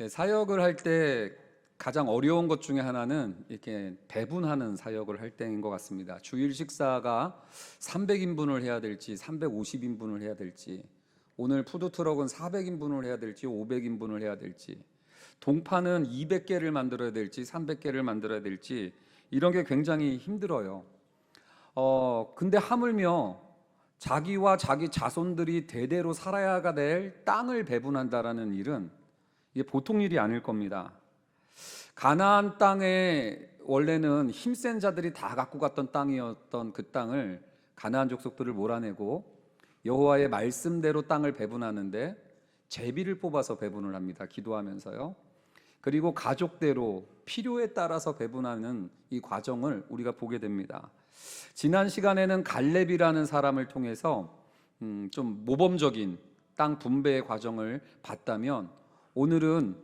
사역을 할 때 가장 어려운 것 중에 하나는 이렇게 배분하는 사역을 할 때인 것 같습니다. 주일 식사가 300인분을 해야 될지 350인분을 해야 될지, 오늘 푸드트럭은 400인분을 해야 될지 500인분을 해야 될지, 동파는 200개를 만들어야 될지 300개를 만들어야 될지, 이런 게 굉장히 힘들어요. 근데 하물며 자기와 자기 자손들이 대대로 살아야 될 땅을 배분한다라는 일은 이게 보통 일이 아닐 겁니다. 가나안 땅에 원래는 힘센 자들이 다 갖고 갔던 땅이었던 그 땅을 가나안 족속들을 몰아내고 여호와의 말씀대로 땅을 배분하는데 제비를 뽑아서 배분을 합니다. 기도하면서요. 그리고 가족대로 필요에 따라서 배분하는 이 과정을 우리가 보게 됩니다. 지난 시간에는 갈렙이라는 사람을 통해서 좀 모범적인 땅 분배의 과정을 봤다면, 오늘은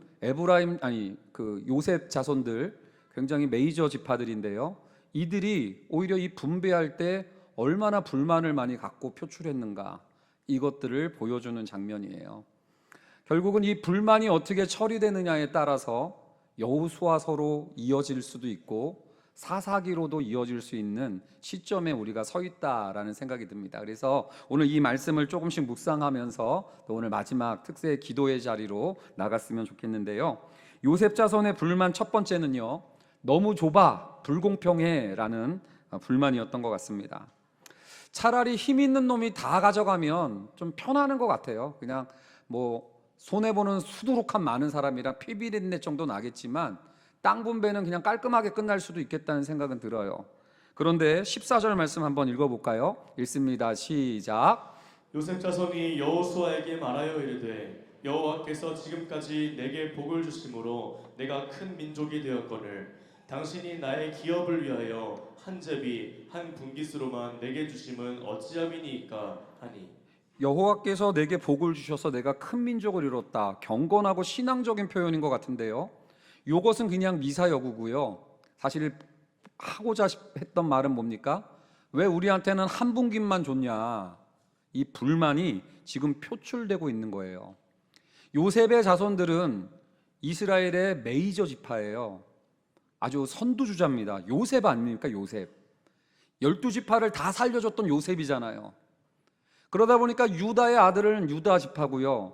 요셉 자손들, 굉장히 메이저 지파들인데요, 이들이 오히려 이 분배할 때 얼마나 불만을 많이 갖고 표출했는가, 이것들을 보여주는 장면이에요. 결국은 이 불만이 어떻게 처리되느냐에 따라서 여호수아서로 이어질 수도 있고 사사기로도 이어질 수 있는 시점에 우리가 서 있다라는 생각이 듭니다. 그래서 오늘 이 말씀을 조금씩 묵상하면서 또 오늘 마지막 특세 기도의 자리로 나갔으면 좋겠는데요, 요셉 자손의 불만 첫 번째는요, 너무 좁아, 불공평해 라는 불만이었던 것 같습니다. 차라리 힘 있는 놈이 다 가져가면 좀 편하는 것 같아요. 그냥 손해보는 수두룩한 많은 사람이랑 피비린내 정도 나겠지만 땅 분배는 그냥 깔끔하게 끝날 수도 있겠다는 생각은 들어요. 그런데 14절 말씀 한번 읽어볼까요? 읽습니다. 시작. 요셉 자손이 여호수아에게 말하여 이르되 여호와께서 지금까지 내게 복을 주심으로 내가 큰 민족이 되었거늘 당신이 나의 기업을 위하여 한 제비 한 분깃으로만 내게 주심은 어찌함이니이까 하니, 여호와께서 내게 복을 주셔서 내가 큰 민족을 이뤘다. 경건하고 신앙적인 표현인 것 같은데요, 이것은 그냥 미사여구고요. 사실 하고자 했던 말은 뭡니까? 왜 우리한테는 한 분깃만 줬냐, 이 불만이 지금 표출되고 있는 거예요. 요셉의 자손들은 이스라엘의 메이저 지파예요. 아주 선두주자입니다. 요셉 아닙니까? 요셉. 12지파를 다 살려줬던 요셉이잖아요. 그러다 보니까 유다의 아들은 유다 지파고요,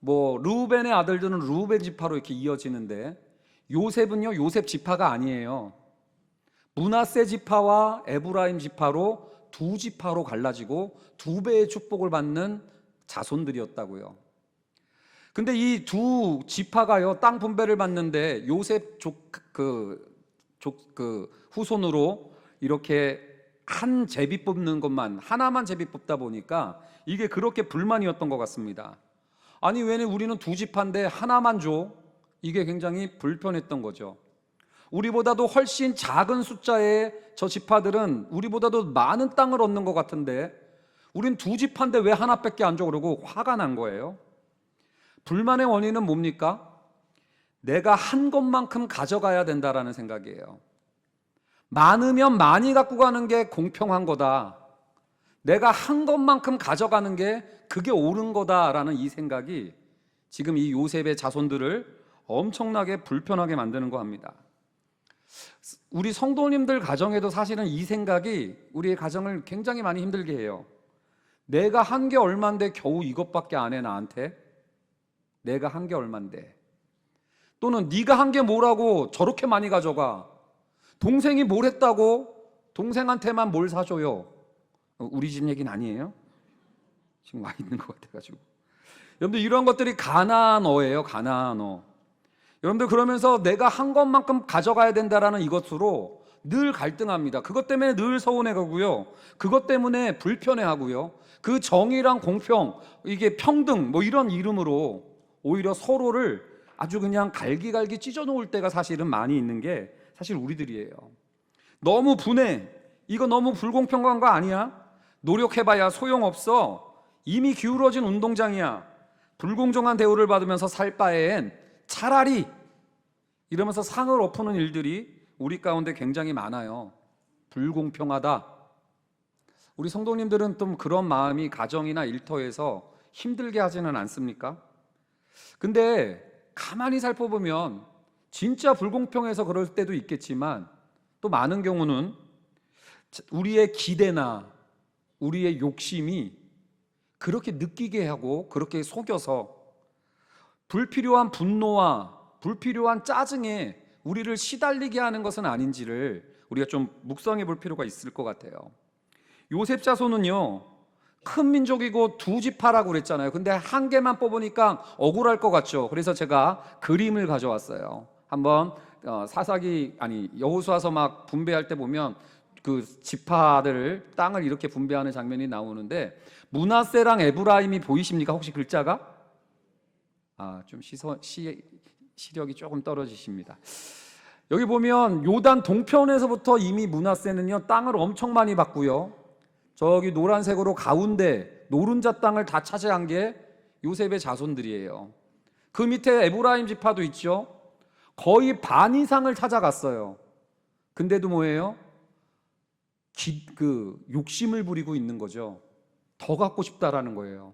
르우벤의 아들들은 르우벤 지파로 이렇게 이어지는데, 요셉은요, 요셉 지파가 아니에요. 므낫세 지파와 에브라임 지파로 두 지파로 갈라지고 두 배의 축복을 받는 자손들이었다고요. 근데 이 두 지파가요, 땅 분배를 받는데 요셉 후손으로 이렇게 한 제비 뽑는 것만, 하나만 제비 뽑다 보니까 이게 그렇게 불만이었던 것 같습니다. 아니, 왜 우리는 두 지파인데 하나만 줘? 이게 굉장히 불편했던 거죠. 우리보다도 훨씬 작은 숫자의 저 지파들은 우리보다도 많은 땅을 얻는 것 같은데 우린 두 지파인데 왜 하나밖에 안 줘? 그러고 화가 난 거예요. 불만의 원인은 뭡니까? 내가 한 것만큼 가져가야 된다라는 생각이에요. 많으면 많이 갖고 가는 게 공평한 거다, 내가 한 것만큼 가져가는 게 그게 옳은 거다라는 이 생각이 지금 이 요셉의 자손들을 엄청나게 불편하게 만드는 거 합니다. 우리 성도님들 가정에도 사실은 이 생각이 우리의 가정을 굉장히 많이 힘들게 해요. 내가 한 게 얼만데 겨우 이것밖에 안 해, 나한테? 내가 한 게 얼만데? 또는 네가 한 게 뭐라고 저렇게 많이 가져가? 동생이 뭘 했다고 동생한테만 뭘 사줘요? 우리 집 얘기는 아니에요? 지금 와 있는 것 같아가지고. 여러분들, 이런 것들이 가나안어예요. 가나안어. 여러분들, 그러면서 내가 한 것만큼 가져가야 된다라는 이것으로 늘 갈등합니다. 그것 때문에 늘 서운해가고요, 그것 때문에 불편해하고요, 그 정의랑 공평, 이게 평등 이런 이름으로 오히려 서로를 아주 그냥 갈기갈기 찢어놓을 때가 사실은 많이 있는 게 사실 우리들이에요. 너무 분해, 이거 너무 불공평한 거 아니야? 노력해봐야 소용없어, 이미 기울어진 운동장이야, 불공정한 대우를 받으면서 살 바엔 차라리, 이러면서 상을 엎는 일들이 우리 가운데 굉장히 많아요. 불공평하다. 우리 성도님들은 좀 그런 마음이 가정이나 일터에서 힘들게 하지는 않습니까? 근데 가만히 살펴보면 진짜 불공평해서 그럴 때도 있겠지만 또 많은 경우는 우리의 기대나 우리의 욕심이 그렇게 느끼게 하고 그렇게 속여서 불필요한 분노와 불필요한 짜증에 우리를 시달리게 하는 것은 아닌지를 우리가 좀 묵상해 볼 필요가 있을 것 같아요. 요셉 자손은요, 큰 민족이고 두 지파라고 그랬잖아요. 근데 한 개만 뽑으니까 억울할 것 같죠. 그래서 제가 그림을 가져왔어요. 한번 여호수아서 막 분배할 때 보면 그 지파들 땅을 이렇게 분배하는 장면이 나오는데, 므낫세랑 에브라임이 보이십니까? 혹시 글자가? 좀 시력이 조금 떨어지십니다. 여기 보면 요단 동편에서부터 이미 므낫세는요 땅을 엄청 많이 받고요, 저기 노란색으로 가운데 노른자 땅을 다 차지한 게 요셉의 자손들이에요. 그 밑에 에브라임 지파도 있죠. 거의 반 이상을 찾아갔어요. 근데도 뭐예요? 욕심을 부리고 있는 거죠. 더 갖고 싶다라는 거예요.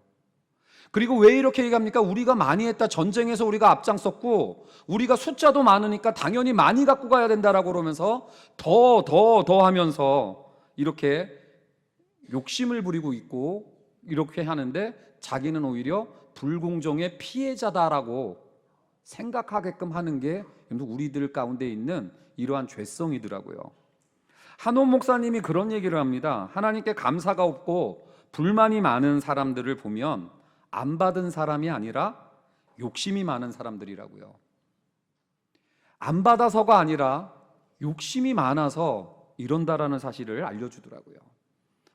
그리고 왜 이렇게 얘기합니까? 우리가 많이 했다, 전쟁에서 우리가 앞장섰고 우리가 숫자도 많으니까 당연히 많이 갖고 가야 된다라고 그러면서 더 하면서 이렇게 욕심을 부리고 있고 이렇게 하는데, 자기는 오히려 불공정의 피해자다라고 생각하게끔 하는 게 우리들 가운데 있는 이러한 죄성이더라고요. 한원 목사님이 그런 얘기를 합니다. 하나님께 감사가 없고 불만이 많은 사람들을 보면 안 받은 사람이 아니라 욕심이 많은 사람들이라고요. 안 받아서가 아니라 욕심이 많아서 이런다라는 사실을 알려주더라고요.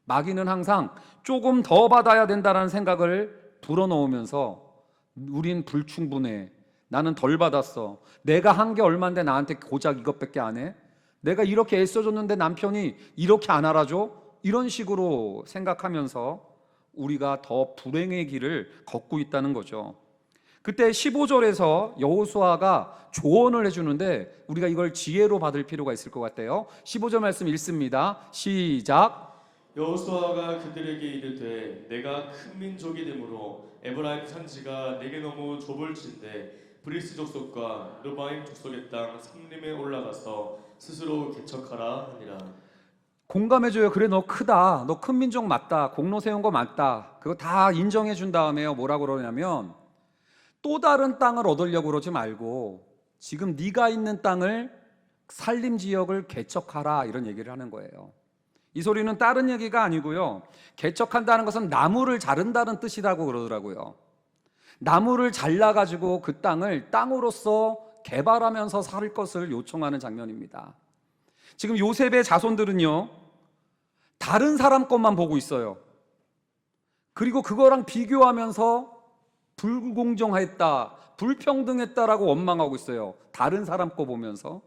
마귀는 항상 조금 더 받아야 된다는 생각을 불어넣으면서 우린 불충분해, 나는 덜 받았어, 내가 한 게 얼만데 나한테 고작 이것밖에 안 해, 내가 이렇게 애써줬는데 남편이 이렇게 안 알아줘, 이런 식으로 생각하면서 우리가 더 불행의 길을 걷고 있다는 거죠. 그때 15절에서 여호수아가 조언을 해주는데 우리가 이걸 지혜로 받을 필요가 있을 것 같아요. 15절 말씀 읽습니다. 시작. 여호수아가 그들에게 이르되 내가 큰 민족이 되므로 에브라임 산지가 내게 너무 좁을진대 브리스 족속과 르바임 족속의 땅 삼림에 올라가서 스스로 개척하라 하니라. 공감해줘요. 그래, 너 크다, 너 큰 민족 맞다, 공로 세운 거 맞다, 그거 다 인정해 준 다음에요 뭐라 그러냐면, 또 다른 땅을 얻으려고 그러지 말고 지금 네가 있는 땅을, 산림 지역을 개척하라, 이런 얘기를 하는 거예요. 이 소리는 다른 얘기가 아니고요, 개척한다는 것은 나무를 자른다는 뜻이라고 그러더라고요. 나무를 잘라가지고 그 땅을 땅으로서 개발하면서 살 것을 요청하는 장면입니다. 지금 요셉의 자손들은요, 다른 사람 것만 보고 있어요. 그리고 그거랑 비교하면서 불공정했다, 불평등했다라고 원망하고 있어요. 다른 사람 거 보면서.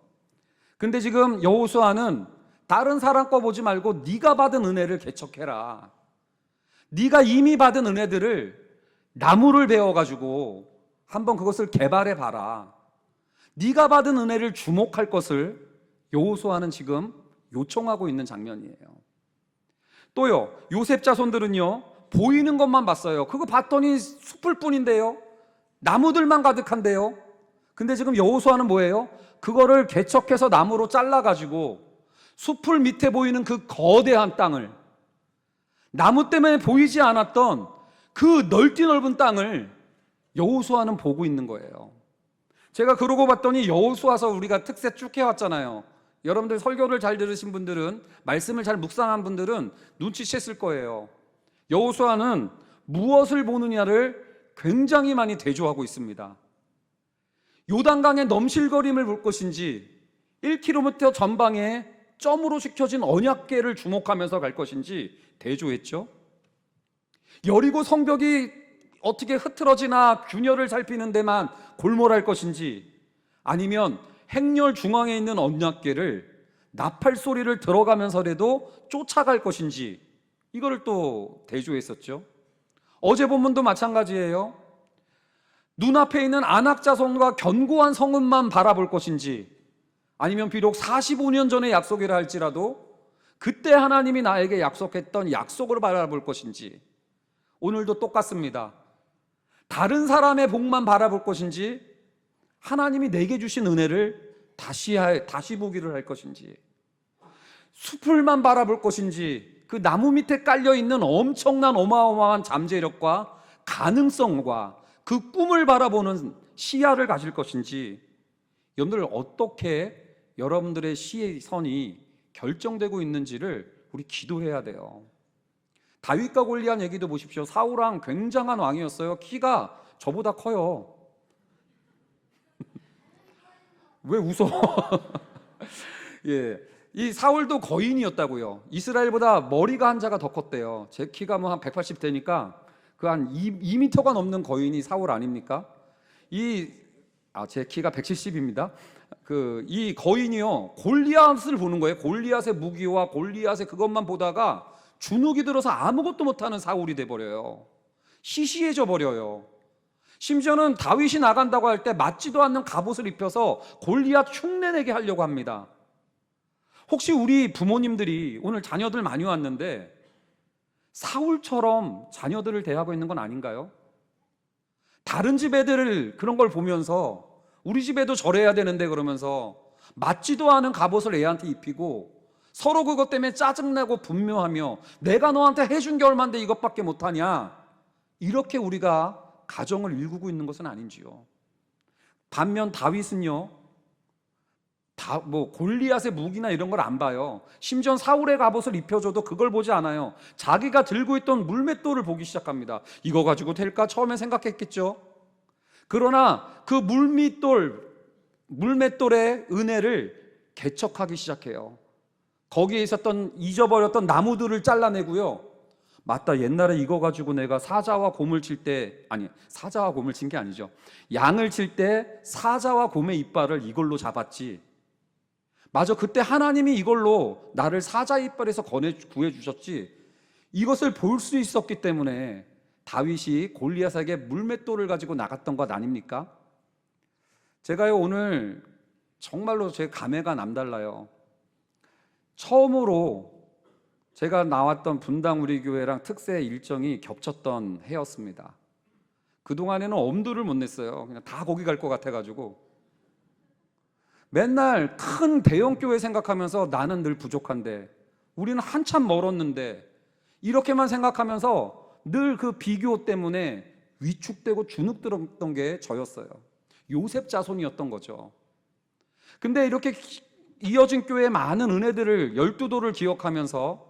근데 지금 여호수아는 다른 사람 거 보지 말고 네가 받은 은혜를 개척해라. 네가 이미 받은 은혜들을 나무를 베어가지고 한번 그것을 개발해봐라. 네가 받은 은혜를 주목할 것을 여호수아는 지금 요청하고 있는 장면이에요. 또요, 요셉 자손들은요, 보이는 것만 봤어요. 그거 봤더니 숲을 뿐인데요, 나무들만 가득한데요. 근데 지금 여호수아는 뭐예요? 그거를 개척해서 나무로 잘라가지고 숲을 밑에 보이는 그 거대한 땅을, 나무 때문에 보이지 않았던 그 넓은 땅을 여호수아는 보고 있는 거예요. 제가 그러고 봤더니 여호수아서 우리가 특세 쭉 해왔잖아요. 여러분들 설교를 잘 들으신 분들은, 말씀을 잘 묵상한 분들은 눈치챘을 거예요. 여호수아는 무엇을 보느냐를 굉장히 많이 대조하고 있습니다. 요단강의 넘실거림을 볼 것인지, 1km 전방에 점으로 식혀진 언약궤를 주목하면서 갈 것인지 대조했죠. 여리고 성벽이 어떻게 흐트러지나 균열을 살피는 데만 골몰할 것인지, 아니면 행렬 중앙에 있는 언약궤를 나팔 소리를 들어가면서라도 쫓아갈 것인지, 이거를 또 대조했었죠. 어제 본문도 마찬가지예요. 눈앞에 있는 안악 자손과 견고한 성읍만 바라볼 것인지, 아니면 비록 45년 전의 약속이라 할지라도 그때 하나님이 나에게 약속했던 약속을 바라볼 것인지, 오늘도 똑같습니다. 다른 사람의 복만 바라볼 것인지, 하나님이 내게 주신 은혜를 다시 보기를 할 것인지, 숲을만 바라볼 것인지, 그 나무 밑에 깔려 있는 엄청난 어마어마한 잠재력과 가능성과 그 꿈을 바라보는 시야를 가질 것인지, 여러분들 어떻게 여러분들의 시선이 결정되고 있는지를 우리 기도해야 돼요. 다윗과 골리앗 얘기도 보십시오. 사울왕 굉장한 왕이었어요. 키가 저보다 커요. 왜 웃어? 예, 이 사울도 거인이었다고요. 이스라엘보다 머리가 한 자가 더 컸대요. 제 키가 뭐 한 180 되니까 그 한 2m가 넘는 거인이 사울 아닙니까? 제 키가 170입니다. 이 거인이요, 골리앗을 보는 거예요. 골리앗의 무기와 골리앗의 그것만 보다가 주눅이 들어서 아무것도 못하는 사울이 돼버려요. 시시해져 버려요. 심지어는 다윗이 나간다고 할 때 맞지도 않는 갑옷을 입혀서 골리앗 흉내내게 하려고 합니다. 혹시 우리 부모님들이 오늘 자녀들 많이 왔는데 사울처럼 자녀들을 대하고 있는 건 아닌가요? 다른 집 애들 그런 걸 보면서 우리 집에도 저래야 되는데 그러면서 맞지도 않은 갑옷을 애한테 입히고 서로 그것 때문에 짜증내고 분묘하며 내가 너한테 해준 게 얼만데 이것밖에 못하냐, 이렇게 우리가 가정을 일구고 있는 것은 아닌지요. 반면 다윗은요, 골리앗의 무기나 이런 걸 안 봐요. 심지어 사울의 갑옷을 입혀줘도 그걸 보지 않아요. 자기가 들고 있던 물맷돌을 보기 시작합니다. 이거 가지고 될까? 처음에 생각했겠죠. 그러나 그 물맷돌의 은혜를 개척하기 시작해요. 거기에 있었던 잊어버렸던 나무들을 잘라내고요. 맞다, 옛날에 이거 가지고 내가 사자와 곰을 칠 때, 사자와 곰을 친 게 아니죠. 양을 칠 때 사자와 곰의 이빨을 이걸로 잡았지. 맞아, 그때 하나님이 이걸로 나를 사자 이빨에서 구해 주셨지. 이것을 볼 수 있었기 때문에 다윗이 골리앗에게 물맷돌을 가지고 나갔던 것 아닙니까? 제가요, 오늘 정말로 제 감회가 남달라요. 처음으로 제가 나왔던 분당 우리 교회랑 특세 일정이 겹쳤던 해였습니다. 그동안에는 엄두를 못 냈어요. 그냥 다 거기 갈 것 같아가지고 맨날 큰 대형 교회 생각하면서 나는 늘 부족한데, 우리는 한참 멀었는데, 이렇게만 생각하면서 늘 그 비교 때문에 위축되고 주눅 들었던 게 저였어요. 요셉 자손이었던 거죠. 근데 이렇게 이어진 교회의 많은 은혜들을 12도를 기억하면서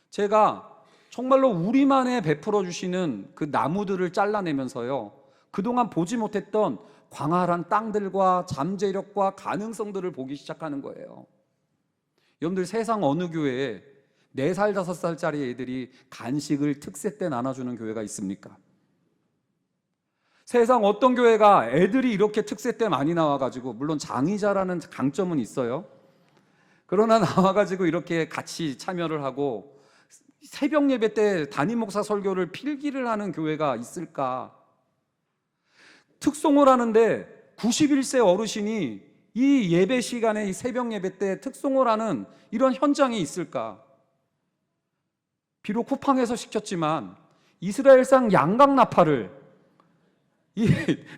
제가 정말로 우리만에 베풀어 주시는 그 나무들을 잘라내면서요, 그동안 보지 못했던 광활한 땅들과 잠재력과 가능성들을 보기 시작하는 거예요. 여러분들, 세상 어느 교회에 4살, 5살짜리 애들이 간식을 특세 때 나눠주는 교회가 있습니까? 세상 어떤 교회가 애들이 이렇게 특세 때 많이 나와가지고, 물론 장의자라는 강점은 있어요. 그러나 나와가지고 이렇게 같이 참여를 하고 새벽 예배 때 담임 목사 설교를 필기를 하는 교회가 있을까? 특송을 하는데 91세 어르신이 이 예배 시간에, 이 새벽 예배 때 특송을 하는 이런 현장이 있을까? 비록 쿠팡에서 시켰지만 이스라엘상 양강나팔을 이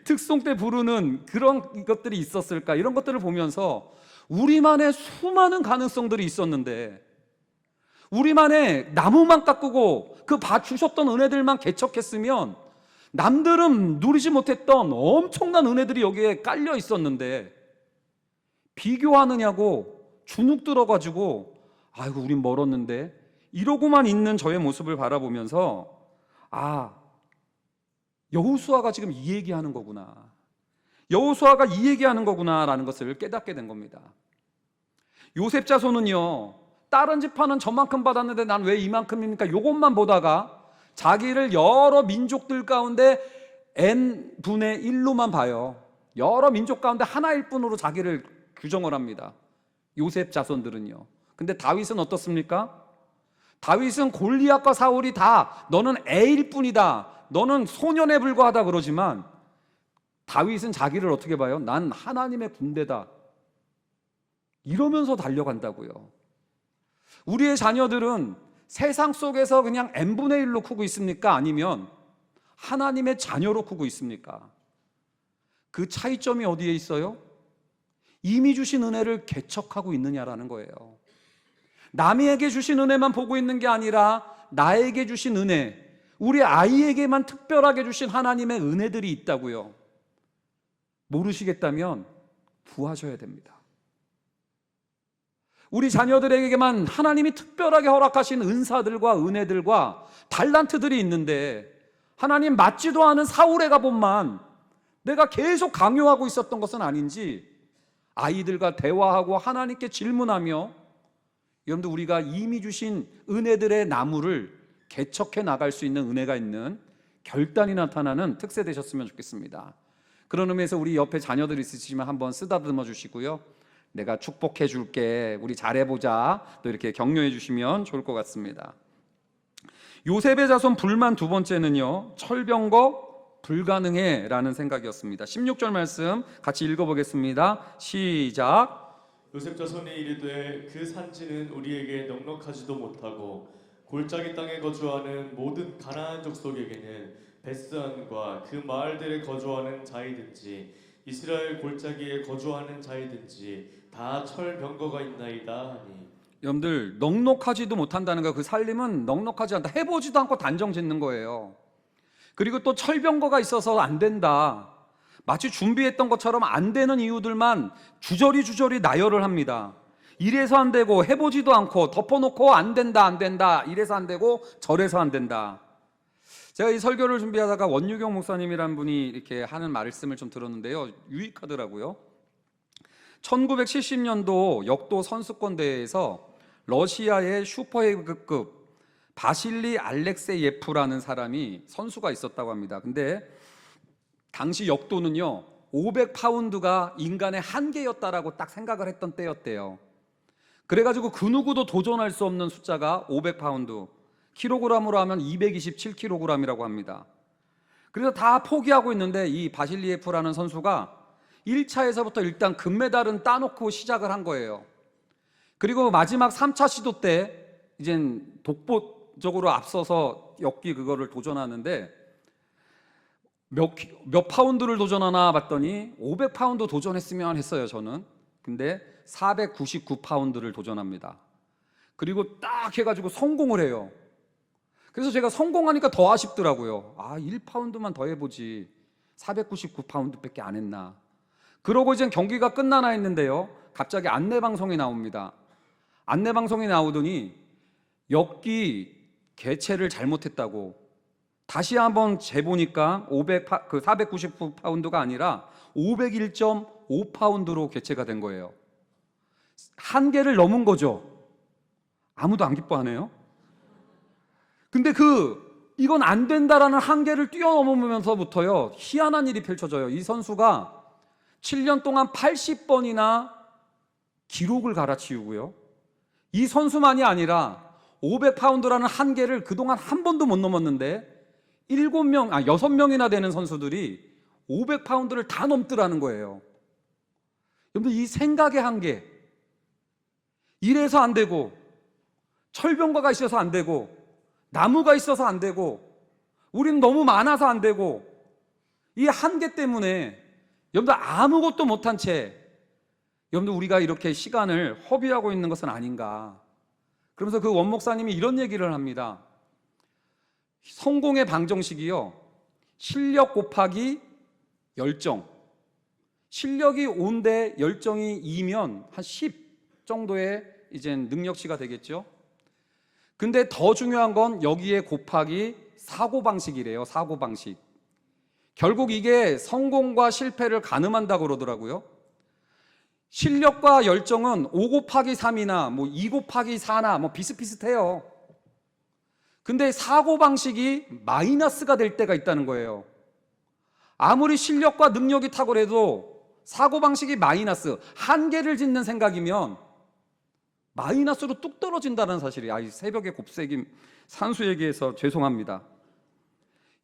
특송 때 부르는 그런 것들이 있었을까? 이런 것들을 보면서 우리만의 수많은 가능성들이 있었는데, 우리만의 나무만 깎고 그 주셨던 은혜들만 개척했으면 남들은 누리지 못했던 엄청난 은혜들이 여기에 깔려 있었는데, 비교하느냐고 주눅 들어가지고 아이고 우린 멀었는데 이러고만 있는 저의 모습을 바라보면서, 여호수아가 지금 이 얘기하는 거구나, 여호수아가 이 얘기하는 거구나라는 것을 깨닫게 된 겁니다. 요셉 자손은요, 다른 지파는 저만큼 받았는데 난 왜 이만큼입니까? 이것만 보다가 자기를 여러 민족들 가운데 n분의 1로만 봐요. 여러 민족 가운데 하나일 뿐으로 자기를 규정을 합니다, 요셉 자손들은요. 근데 다윗은 어떻습니까? 다윗은 골리앗과 사울이 다 너는 애일 뿐이다, 너는 소년에 불과하다 그러지만 다윗은 자기를 어떻게 봐요? 난 하나님의 군대다, 이러면서 달려간다고요. 우리의 자녀들은 세상 속에서 그냥 n분의 1로 크고 있습니까? 아니면 하나님의 자녀로 크고 있습니까? 그 차이점이 어디에 있어요? 이미 주신 은혜를 개척하고 있느냐라는 거예요. 남에게 주신 은혜만 보고 있는 게 아니라 나에게 주신 은혜, 우리 아이에게만 특별하게 주신 하나님의 은혜들이 있다고요. 모르시겠다면 구하셔야 됩니다. 우리 자녀들에게만 하나님이 특별하게 허락하신 은사들과 은혜들과 달란트들이 있는데 하나님 맞지도 않은 사울의 가본만 내가 계속 강요하고 있었던 것은 아닌지 아이들과 대화하고 하나님께 질문하며, 여러분들 우리가 이미 주신 은혜들의 나무를 개척해 나갈 수 있는 은혜가 있는 결단이 나타나는 특세 되셨으면 좋겠습니다. 그런 의미에서 우리 옆에 자녀들 있으시면 한번 쓰다듬어 주시고요, 내가 축복해 줄게, 우리 잘해보자, 또 이렇게 격려해 주시면 좋을 것 같습니다. 요셉의 자손 불만 두 번째는요, 철병거 불가능해 라는 생각이었습니다. 16절 말씀 같이 읽어보겠습니다. 시작. 요셉 자손이 이르되 그 산지는 우리에게 넉넉하지도 못하고 골짜기 땅에 거주하는 모든 가나안 족속에게는 베스안과 그 마을들에 거주하는 자이든지 이스라엘 골짜기에 거주하는 자이든지 다 철병거가 있나이다 하니. 여러분들 넉넉하지도 못한다는 거, 그 살림은 넉넉하지 않다, 해보지도 않고 단정 짓는 거예요. 그리고 또 철병거가 있어서 안 된다, 마치 준비했던 것처럼 안 되는 이유들만 주저리 나열을 합니다. 이래서 안 되고, 해보지도 않고 덮어놓고 안 된다, 이래서 안 되고 저래서 안 된다. 제가 이 설교를 준비하다가 원유경 목사님이라는 분이 이렇게 하는 말씀을 좀 들었는데요, 유익하더라고요. 1970년도 역도 선수권 대회에서 러시아의 슈퍼헤비급 바실리 알렉세예프라는 사람이 선수가 있었다고 합니다. 근데 당시 역도는요 500파운드가 인간의 한계였다라고 딱 생각을 했던 때였대요. 그래가지고 그 누구도 도전할 수 없는 숫자가 500파운드, 킬로그램으로 하면 227kg이라고 합니다. 그래서 다 포기하고 있는데 이 바실리예프라는 선수가 1차에서부터 일단 금메달은 따놓고 시작을 한 거예요. 그리고 마지막 3차 시도 때 이젠 독보적으로 앞서서 역기 그거를 도전하는데 몇 파운드를 도전하나 봤더니 500파운드 도전했으면 했어요, 저는. 근데 499파운드를 도전합니다. 그리고 딱 해가지고 성공을 해요. 그래서 제가 성공하니까 더 아쉽더라고요. 1파운드만 더 해보지 499파운드밖에 안 했나. 그러고 이제 경기가 끝나나 했는데요, 갑자기 안내방송이 나옵니다. 안내방송이 나오더니 역기 개체를 잘못했다고, 다시 한번 재보니까 499파운드가 아니라 501.5파운드로 개체가 된 거예요. 한계를 넘은 거죠. 아무도 안 기뻐하네요. 근데 이건 안 된다라는 한계를 뛰어넘으면서부터요 희한한 일이 펼쳐져요. 이 선수가 7년 동안 80번이나 기록을 갈아치우고요, 이 선수만이 아니라 500파운드라는 한계를 그동안 한 번도 못 넘었는데 6명이나 되는 선수들이 500파운드를 다 넘더라는 거예요. 여러분, 이 생각의 한계, 이래서 안 되고, 철병거가 있어서 안 되고, 나무가 있어서 안 되고, 우리는 너무 많아서 안 되고, 이 한계 때문에 여러분들 아무것도 못한 채 여러분들 우리가 이렇게 시간을 허비하고 있는 것은 아닌가. 그러면서 그 원목사님이 이런 얘기를 합니다. 성공의 방정식이요, 실력 곱하기 열정. 실력이 5인데 열정이 2면 한 10 정도의 이제 능력치가 되겠죠. 근데 더 중요한 건 여기에 곱하기 사고방식이래요. 사고방식. 결국 이게 성공과 실패를 가늠한다고 그러더라고요. 실력과 열정은 5 곱하기 3이나 2 곱하기 4나 비슷비슷해요. 근데 사고방식이 마이너스가 될 때가 있다는 거예요. 아무리 실력과 능력이 탁월해도 사고방식이 마이너스, 한계를 짓는 생각이면 마이너스로 뚝 떨어진다는 사실이, 새벽에 곱새김 산수 얘기해서 죄송합니다.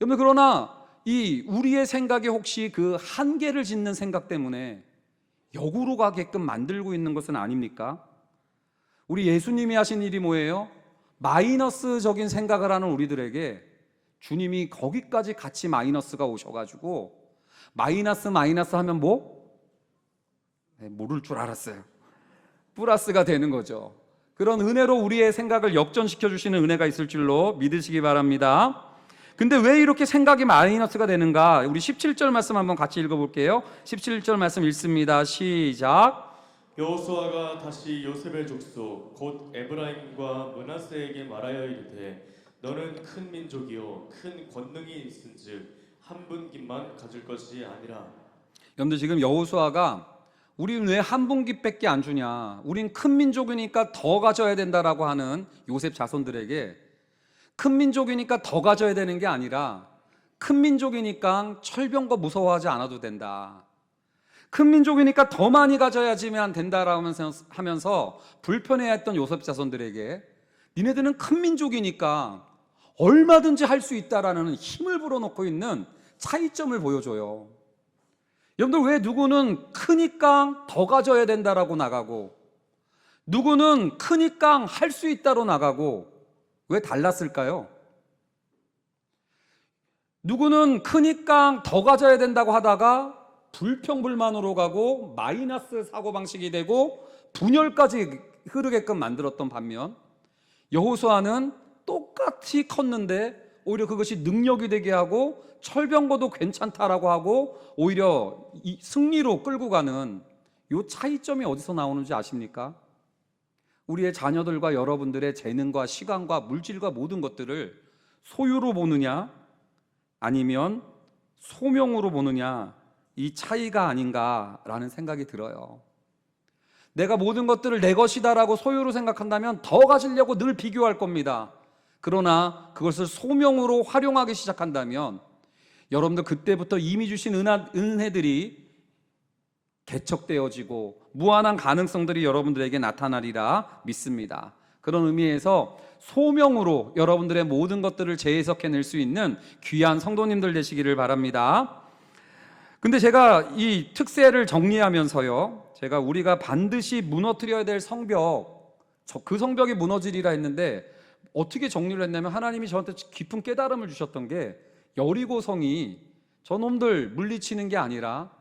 여러분, 그러나 우리의 생각이 혹시 그 한계를 짓는 생각 때문에 역으로 가게끔 만들고 있는 것은 아닙니까? 우리 예수님이 하신 일이 뭐예요? 마이너스적인 생각을 하는 우리들에게 주님이 거기까지 같이 마이너스가 오셔가지고 마이너스 마이너스 하면 뭐? 네, 모를 줄 알았어요. 플러스가 되는 거죠. 그런 은혜로 우리의 생각을 역전시켜 주시는 은혜가 있을 줄로 믿으시기 바랍니다. 근데 왜 이렇게 생각이 마이너스가 되는가? 우리 17절 말씀 한번 같이 읽어볼게요. 17절 말씀 읽습니다. 시작. 여호수아가 다시 요셉의 족속 곧 에브라임과 므낫세에게 말하여 이르되 너는 큰 민족이요 큰 권능이 있은즉 한 분깃만 가질 것이 아니라. 여러분들 지금 여호수아가 우리는 왜 한 분깃밖에 안 주냐? 우린 큰 민족이니까 더 가져야 된다라고 하는 요셉 자손들에게 큰 민족이니까 더 가져야 되는 게 아니라 큰 민족이니까 철병거 무서워하지 않아도 된다. 큰 민족이니까 더 많이 가져야지만 된다라고 하면서 불편해했던 요셉 자손들에게 니네들은 큰 민족이니까 얼마든지 할 수 있다라는 힘을 불어넣고 있는 차이점을 보여줘요. 여러분들 왜 누구는 크니까 더 가져야 된다라고 나가고 누구는 크니까 할 수 있다로 나가고 왜 달랐을까요? 누구는 크니까 더 가져야 된다고 하다가 불평불만으로 가고 마이너스 사고방식이 되고 분열까지 흐르게끔 만들었던 반면 여호수아는 똑같이 컸는데 오히려 그것이 능력이 되게 하고 철병거도 괜찮다라고 하고 오히려 이 승리로 끌고 가는 이 차이점이 어디서 나오는지 아십니까? 우리의 자녀들과 여러분들의 재능과 시간과 물질과 모든 것들을 소유로 보느냐 아니면 소명으로 보느냐, 이 차이가 아닌가라는 생각이 들어요. 내가 모든 것들을 내 것이다라고 소유로 생각한다면 더 가지려고 늘 비교할 겁니다. 그러나 그것을 소명으로 활용하기 시작한다면 여러분들 그때부터 이미 주신 은혜들이 개척되어지고 무한한 가능성들이 여러분들에게 나타나리라 믿습니다. 그런 의미에서 소명으로 여러분들의 모든 것들을 재해석해낼 수 있는 귀한 성도님들 되시기를 바랍니다. 근데 제가 이 특세를 정리하면서요, 제가 우리가 반드시 무너뜨려야 될 성벽, 그 성벽이 무너지리라 했는데 어떻게 정리를 했냐면 하나님이 저한테 깊은 깨달음을 주셨던 게 여리고성이 저놈들 물리치는 게 아니라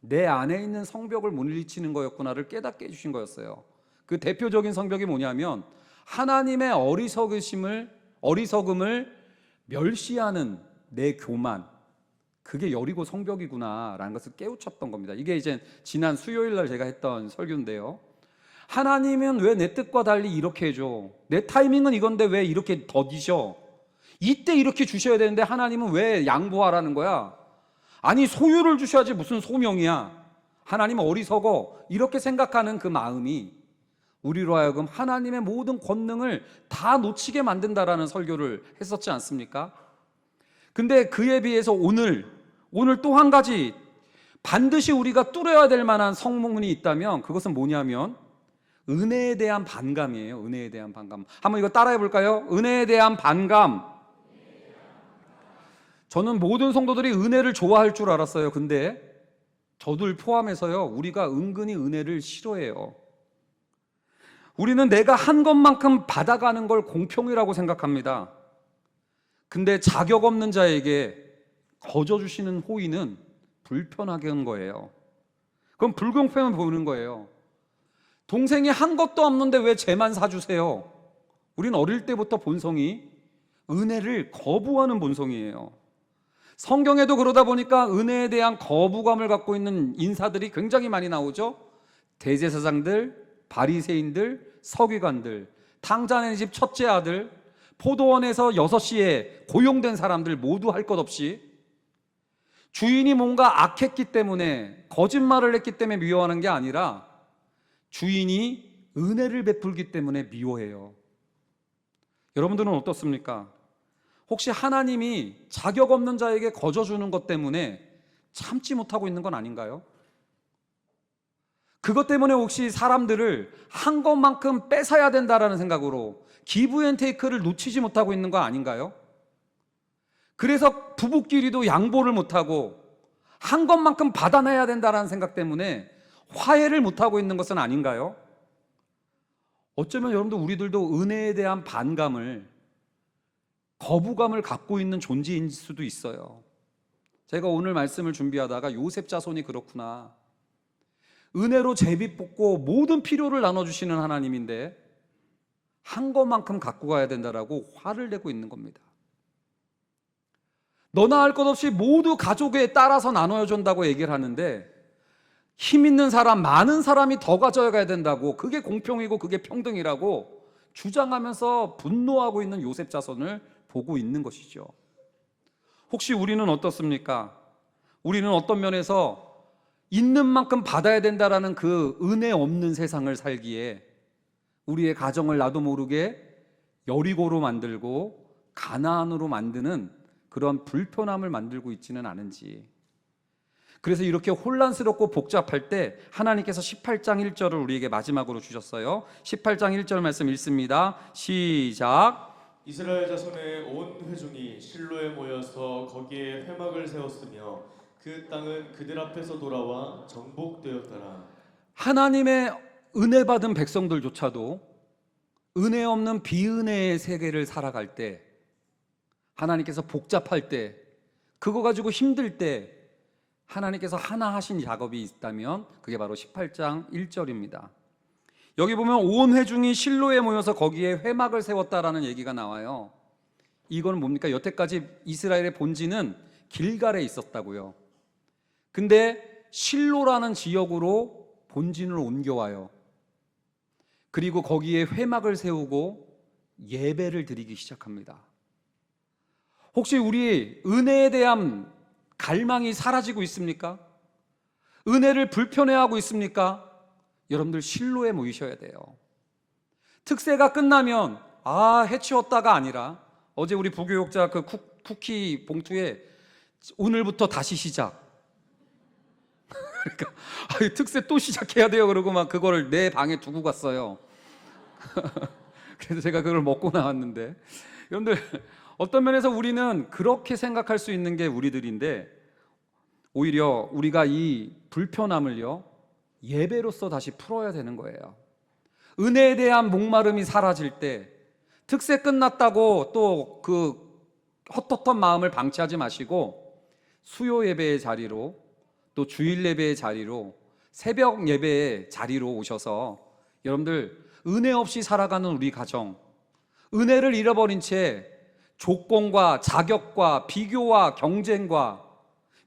내 안에 있는 성벽을 물리치는 거였구나를 깨닫게 해주신 거였어요. 그 대표적인 성벽이 뭐냐면 하나님의 어리석음을 멸시하는 내 교만, 그게 여리고 성벽이구나라는 것을 깨우쳤던 겁니다. 이게 이제 지난 수요일 날 제가 했던 설교인데요. 하나님은 왜 내 뜻과 달리 이렇게 해줘? 내 타이밍은 이건데 왜 이렇게 더디셔? 이때 이렇게 주셔야 되는데 하나님은 왜 양보하라는 거야? 아니 소유를 주셔야지 무슨 소명이야? 하나님은 어리석어. 이렇게 생각하는 그 마음이 우리로 하여금 하나님의 모든 권능을 다 놓치게 만든다라는 설교를 했었지 않습니까? 근데 그에 비해서 오늘 또 한 가지 반드시 우리가 뚫어야 될 만한 성문이 있다면 그것은 뭐냐면 은혜에 대한 반감이에요. 은혜에 대한 반감. 한번 이거 따라해 볼까요? 은혜에 대한 반감. 저는 모든 성도들이 은혜를 좋아할 줄 알았어요. 근데 저들 포함해서요, 우리가 은근히 은혜를 싫어해요. 우리는 내가 한 것만큼 받아가는 걸 공평이라고 생각합니다. 근데 자격 없는 자에게 거저 주시는 호의는 불편하게 한 거예요. 그럼 불공평을 보는 거예요. 동생이 한 것도 없는데 왜 쟤만 사주세요? 우리는 어릴 때부터 본성이 은혜를 거부하는 본성이에요. 성경에도 그러다 보니까 은혜에 대한 거부감을 갖고 있는 인사들이 굉장히 많이 나오죠. 대제사장들, 바리새인들, 서기관들, 당자네 집 첫째 아들, 포도원에서 6시에 고용된 사람들 모두 할 것 없이 주인이 뭔가 악했기 때문에, 거짓말을 했기 때문에 미워하는 게 아니라 주인이 은혜를 베풀기 때문에 미워해요. 여러분들은 어떻습니까? 혹시 하나님이 자격 없는 자에게 거저 주는 것 때문에 참지 못하고 있는 건 아닌가요? 그것 때문에 혹시 사람들을 한 것만큼 뺏어야 된다라는 생각으로 기브 앤 테이크를 놓치지 못하고 있는 거 아닌가요? 그래서 부부끼리도 양보를 못하고 한 것만큼 받아내야 된다라는 생각 때문에 화해를 못하고 있는 것은 아닌가요? 어쩌면 여러분들 우리들도 은혜에 대한 반감을, 거부감을 갖고 있는 존재인 수도 있어요. 제가 오늘 말씀을 준비하다가 요셉 자손이 그렇구나. 은혜로 제비 뽑고 모든 필요를 나눠주시는 하나님인데 한 것만큼 갖고 가야 된다라고 화를 내고 있는 겁니다. 너나 할 것 없이 모두 가족에 따라서 나눠 준다고 얘기를 하는데 힘 있는 사람, 많은 사람이 더 가져가야 된다고, 그게 공평이고 그게 평등이라고 주장하면서 분노하고 있는 요셉 자손을 보고 있는 것이죠. 혹시 우리는 어떻습니까? 우리는 어떤 면에서 있는 만큼 받아야 된다라는 그 은혜 없는 세상을 살기에 우리의 가정을 나도 모르게 여리고로 만들고 가나안으로 만드는 그런 불편함을 만들고 있지는 않은지. 그래서 이렇게 혼란스럽고 복잡할 때 하나님께서 18장 1절을 우리에게 마지막으로 주셨어요. 18장 1절 말씀 읽습니다. 시작. 이스라엘 자손의 온 회중이 실로에 모여서 거기에 회막을 세웠으며 그 땅은 그들 앞에서 돌아와 정복되었더라. 하나님의 은혜 받은 백성들조차도 은혜 없는 비은혜의 세계를 살아갈 때, 하나님께서 복잡할 때, 그거 가지고 힘들 때 하나님께서 하나 하신 작업이 있다면 그게 바로 18장 1절입니다. 여기 보면 온 회중이 실로에 모여서 거기에 회막을 세웠다라는 얘기가 나와요. 이건 뭡니까? 여태까지 이스라엘의 본지는 길갈에 있었다고요. 근데 실로라는 지역으로 본진을 옮겨와요. 그리고 거기에 회막을 세우고 예배를 드리기 시작합니다. 혹시 우리 은혜에 대한 갈망이 사라지고 있습니까? 은혜를 불편해하고 있습니까? 여러분들 실로에 모이셔야 돼요. 특세가 끝나면 해치웠다가 아니라, 어제 우리 부교육자 그 쿠키 봉투에 오늘부터 다시 시작. 그러니까 특세 또 시작해야 돼요. 그러고 막 그거를 내 방에 두고 갔어요. 그래서 제가 그걸 먹고 나왔는데, 여러분들 어떤 면에서 우리는 그렇게 생각할 수 있는 게 우리들인데, 오히려 우리가 이 불편함을요 예배로서 다시 풀어야 되는 거예요. 은혜에 대한 목마름이 사라질 때, 특세 끝났다고 또 그 헛헛한 마음을 방치하지 마시고 수요 예배의 자리로, 또 주일 예배의 자리로, 새벽 예배의 자리로 오셔서 여러분들 은혜 없이 살아가는 우리 가정, 은혜를 잃어버린 채 조건과 자격과 비교와 경쟁과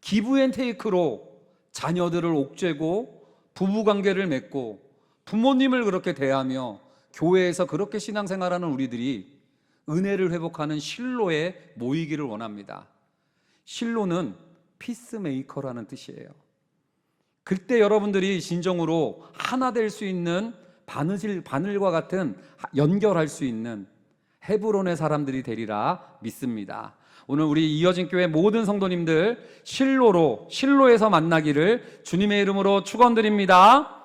기브앤테이크로 자녀들을 옥죄고 부부관계를 맺고 부모님을 그렇게 대하며 교회에서 그렇게 신앙생활하는 우리들이 은혜를 회복하는 실로에 모이기를 원합니다. 실로는 피스메이커라는 뜻이에요. 그때 여러분들이 진정으로 하나 될 수 있는 바늘과 같은 연결할 수 있는 헤브론의 사람들이 되리라 믿습니다. 오늘 우리 이어진 교회 모든 성도님들 실로에서 만나기를 주님의 이름으로 축원드립니다.